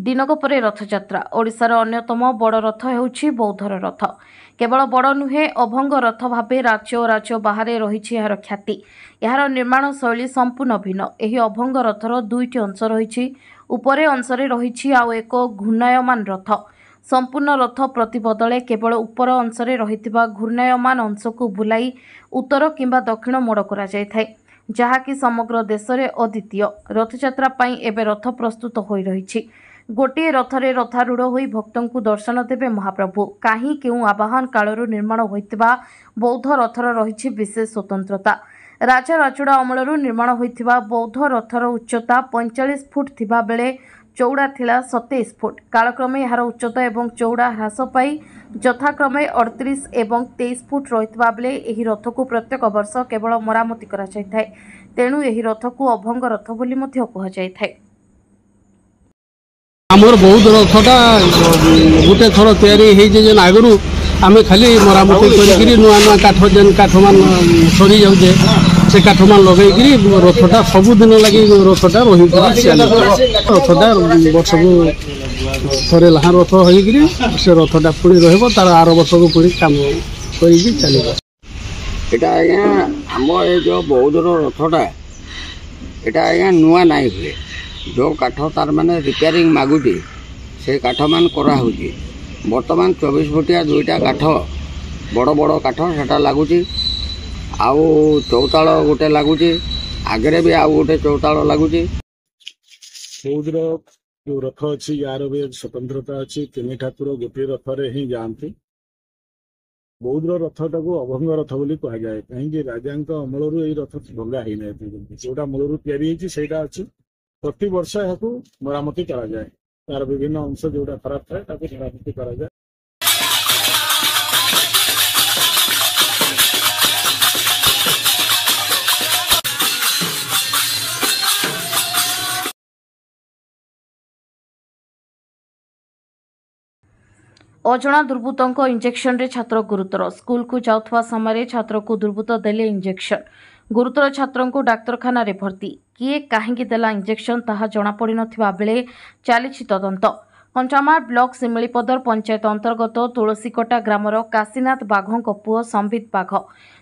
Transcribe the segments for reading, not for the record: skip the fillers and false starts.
दिनक परे रथयात्रा ओडिशार अन्यतम बड़ रथ हेउछि बौद्धर रथ। केवल बड़ नुहे अभंग रथ भावे राज्य और राज्य बाहर रही यार ख्याति। यार निर्माण शैली संपूर्ण भिन्न। एही अभंग रथर दुईटी अंश रही। उपरे अंशरे रही आउ एक घूर्णायमान रथ। संपूर्ण रथ प्रति बदले केवल उपर अंशरे रहिथिबा घूर्णायमान अंशको बुलाई उत्तर किंबा दक्षिण मोड़ करा जायथाय, जहाँकि समग्र देश में अद्वितीय। रथयात्रा पाई एबे रथ प्रस्तुत हो रही। गोटे रथरे रथारूढ़ होई भक्तों को दर्शन देवे महाप्रभु। कहीं केउ आवाहन कालरू निर्माण होइतिबा बौद्ध रथर रही विशेष स्वतंत्रता। राजा राजुड़ा अमलरू निर्माण होइतिबा बौद्ध रथर उच्चता 45 फुट थिबा बेले चौड़ा थिला 27 फुट। कालक्रमे यार उच्चता एवं चौड़ा ह्रास पाई यथाक्रमे 38 एवं 23 फुट रहितबा बेले एही रथ को प्रत्येक वर्ष केवल मरामती करा जायथाय। तेणु एही रथ को अभंग रथ बोली मध्य कहा जायथाय। आमर बहुत रथटा गोटे थर तैयारी आगु आम खाली मरामती कर नुआ नुआ काठ जेन काठ मान सरी जाऊे से काठ मान लगे रथटा सबुदिन लगे रथटा रही रथटा वर्ष को थे लहा रथ हो से रथटा पुणी रार आर वर्ष को पुणी कम कर चलो। यहाँ आम ये बौद्धर रथटा यहाँ आज्ञा नुआ नाई हुए जो काठ तार माने रिपेयरिंग मागुटी से काठ मान कराऊँगी। बर्तमान 24 फुटिया दुईटा काठ बड़ बड़ काठ से लगुच आउ चौताल गोटे लगुच आगे भी आउ गोटे चौताल लगुच। बौद्धर जो रथ अच्छी यार भी स्वतंत्रता अच्छी। तीन ठाकुर गोटे रथरे ही जाती। बौद्धर रथटा को अभंग रथ बोली कह जाए कहीं राजा अमलू यही रथ भंगा ही ना जोटा मूलर या अच्छी प्रति वर्ष यहाँ मरामती करा जाए। तार विभिन्न अंश जोटा खराब थाए मरामती करा जाए। अजणा दुर्बृत्तों इंजेक्शन रे छात्र गुरुतर। स्कूल को जाउथवा समय छात्र को दुर्बृत्त देले इंजेक्शन। गुरुतर छात्रों को डाक्तरखाना रे भर्ती। किए काहेकि देला इंजेक्शन ताहा जଣା पड़ी नथिबा बेले चालिछि तदंत। कंचामार ब्लॉक सिमिलीपदर पंचायत अंतर्गत तुलसीकटा ग्रामर काशीनाथ बाघों पुओ संबित बाघ।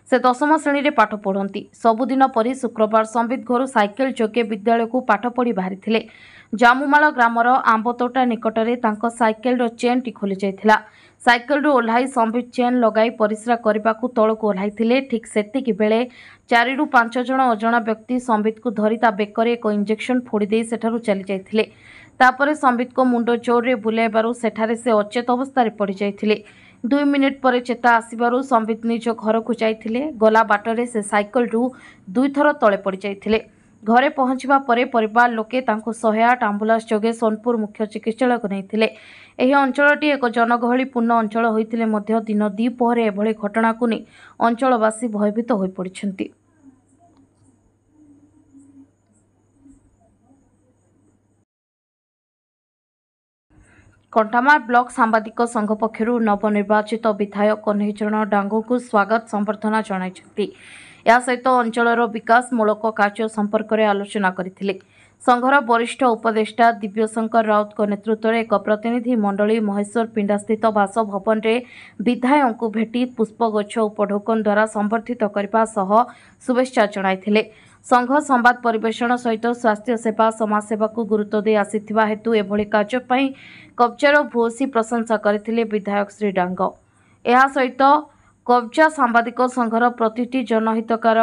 से 10म श्रेणी रे पाठ पढ़ती। सबुदिन परी शुक्रवार संबित घर साइकेल जोगे विद्यालय को पाठ पढ़ी बाहरी थिले। जामुमाल ग्रामर आंबतोटा निकटरे तांको साइकेल रो चेन टी खोली जायथिला। साइकेल रो ओल्हाई संबित चेन लगाई परिश्रा करबाकू तळकू ओल्हाइथिले। ठीक सेतिकी बेले 4 ରୁ 5 जण अजणा व्यक्ति संबित को धरी ता बेकरे एक इंजेक्शन फोड़ी दे सेठारु चली जायथिले। तापरे संबित को मुंड जोर रे बुलाइबारु सेठारे से अचेत अवस्था रे पड़ी जायथिले। 2 मिनिट पर चेता आसिबारु संबित निज घर को जायथिले। गला बाटरे से साइकेल रू 2 थर तळे पड़ी जायथिले। घरे पहुंचवा परे परिवार लोके तांको 108 आंबुलांस जोगे सोनपुर मुख्य चिकित्सालय को नैथिले। एही अंचलटी एक जनगहलीपूर्ण अंचल होइतिले मध्य दिन द्विपहरे एभଳି घटना को नै अंचलवासी भयभीत होई पड़िछन्ति। कंठामार ब्लॉक सांबादिक संघ पक्षरु नवनिर्वाचित विधायक कन्हैचरण डांगो को स्वागत संबर्धना जणाइछन्ति। या सहित अंचलर विकासमूलक कार्य संपर्क में आलोचना करथिले। संघर वरिष्ठ उपदेष्टा दिव्यशंकर राउत को नेतृत्व में एक प्रतिनिधि मंडली महेश्वर पिंडा स्थित बासभवन में विधायक को भेटी पुष्पगछ उपढोकन द्वारा संबर्धित करने सह शुभेच्छा जणाइथिले। संघ संवाद परिवेषण सहित स्वास्थ्य सेवा समाजसेवा को गुरुत्व दे आसिथिबा हेतु एभଳି कार्य पई कब्जार भूसी प्रशंसा करथिले विधायक श्री डांग। एहा सहित कब्जा सांबादिक संघर प्रतिटी जनहितकार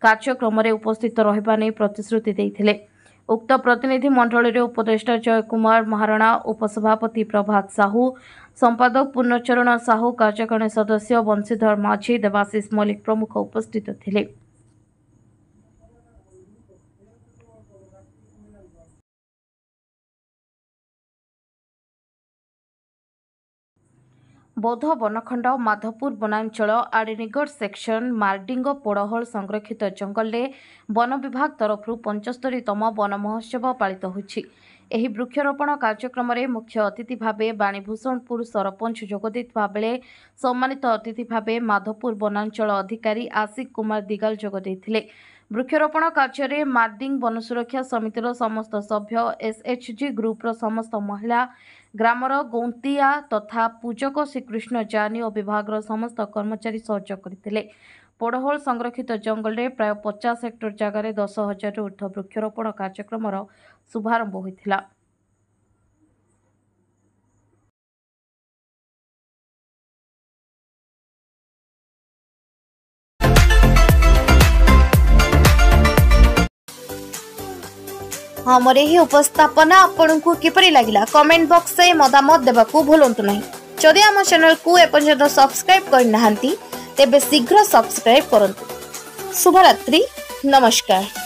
कार्यक्रम में उपस्थित रहिबा नै प्रतिश्रुति देइथिले। उक्त प्रतिनिधि मंडल रे उपदेष्टा जय कुमार महाराणा, उपसभापति प्रभात साहू, संपादक पूर्णचरण साहू, कार्यकारिणी सदस्य बंशीधर माझी, देवाशीष मल्लिक प्रमुख उपस्थित थिले। बौद्ध वनखंड माधवपुर वनांचल आड़ीनिगढ़ सेक्शन मार्डिंग पोड़हल संरक्षित जंगल में वन विभाग तरफ 75तम वन महोत्सव पालित होइछि। ଏହି ବୃକ୍ଷରୋପଣ କାର୍ଯ୍ୟକ୍ରମରେ ମୁଖ୍ୟ ଅତିଥି ଭାବେ ବାଣୀଭୂଷଣପୁର ସରପଞ୍ଚ ଯୋଗ ଦେଇଥିବା ବେଳେ ସମ୍ମାନିତ ଅତିଥି ଭାବେ ମାଧପୁର ବନାଞ୍ଚଳ ଅଧିକାରୀ ଆଶିକ କୁମାର ଦିଗାଲ ଯୋଗ ଦେଇଥିଲେ। ବୃକ୍ଷରୋପଣ କାର୍ଯ୍ୟରେ ମାର୍ଡିଂ ବନ ସୁରକ୍ଷା ସମିତିର ସମସ୍ତ ସଭ୍ୟ, SHG ଗ୍ରୁପର ସମସ୍ତ ମହିଳା, ଗ୍ରାମର ଗୌନ୍ତିଆ ତଥା ପୂଜକ ଶ୍ରୀକୃଷ୍ଣ ଜାନି ଓ ବିଭାଗର ସମସ୍ତ କର୍ମଚାରୀ ସହଯୋଗ କରିଥିଲେ। ପୋଡ଼ହୋଳ ସଂରକ୍ଷିତ ଜଙ୍ଗଲରେ ପ୍ରାୟ 50 ହେକ୍ଟର ଜାଗାରେ 10,000ରୁ ଉର୍ଦ୍ଧ୍ୱ ବୃକ୍ଷରୋପଣ କାର୍ଯ୍ୟକ୍ରମର ଶୁଭାରମ୍ଭ ହୋଇଥିଲା। हमर एही उपस्थापना आपनकु किपरि लागिला कमेंट बॉक्स से मतामत देबाकू भूलंतु नहीं। जदि आम चैनल को एपर्यंत सब्सक्राइब करनाहांती तेबे शीघ्र सब्सक्राइब करंतु। शुभरात्रि, नमस्कार।